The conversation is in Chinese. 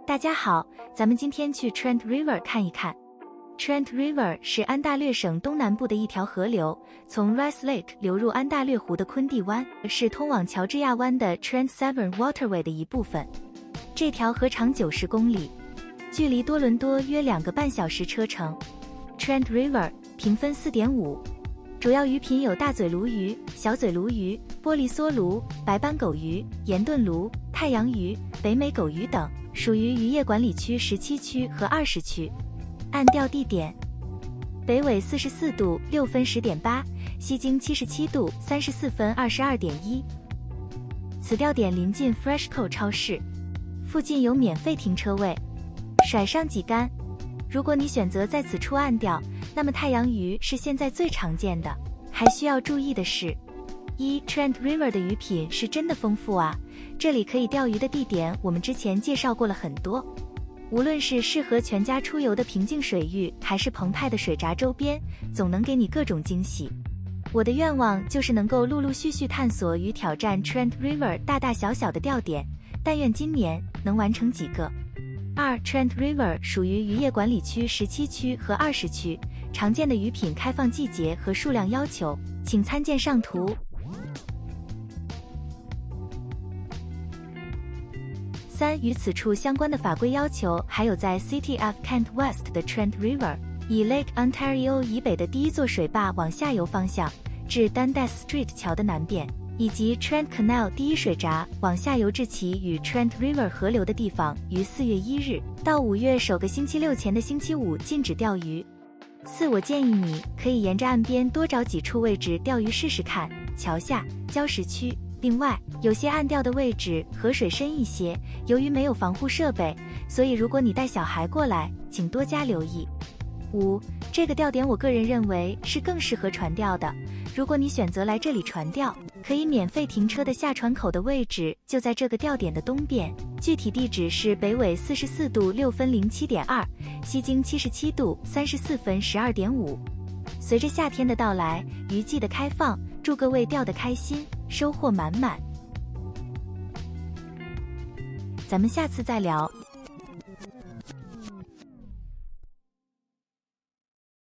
大家好，咱们今天去 Trent River 看一看。Trent River 是安大略省东南部的一条河流，从 Rice Lake 流入安大略湖的昆蒂湾，是通往乔治亚湾的 Trent Severn Waterway 的一部分。这条河长90公里，距离多伦多约2个半小时车程。Trent River 评分4.5，主要鱼品有大嘴鲈鱼、小嘴鲈鱼、玻璃梭鲈、白斑狗鱼、盐炖鲈、太阳鱼、北美狗鱼等，属于渔业管理区17区和20区。岸钓地点：北纬44度6分10.8，西经77度34分22.1。此钓点临近 Freshco 超市，附近有免费停车位。甩上几竿。如果你选择在此处岸钓，那么太阳鱼是现在最常见的。还需要注意的是，Trent River 的鱼品是真的丰富啊！这里可以钓鱼的地点我们之前介绍过了很多，无论是适合全家出游的平静水域，还是澎湃的水闸周边，总能给你各种惊喜。我的愿望就是能够陆陆续续探索与挑战 Trent River 大大小小的钓点，但愿今年能完成几个。Trent River 属于渔业管理区17区和20区，常见的鱼品开放季节和数量要求，请参见上图。与此处相关的法规要求还有在 City of Kent West 的 Trent River， 以 Lake Ontario 以北的第一座水坝往下游方向至 Dundas Street 桥的南边，以及 Trent Canal 第一水闸往下游至其与 Trent River 合流的地方，于4月1日到5月首个星期六前的星期五禁止钓鱼。我建议你可以沿着岸边多找几处位置钓鱼试试看，桥下、礁石区。另外，有些岸钓的位置河水深一些，由于没有防护设备，所以如果你带小孩过来，请多加留意。这个钓点我个人认为是更适合船钓的。如果你选择来这里船钓，可以免费停车的下船口的位置就在这个钓点的东边，具体地址是北纬44度6分07.2，西经77度34分12.5。随着夏天的到来，渔季的开放，祝各位钓得开心，收获满满。咱们下次再聊。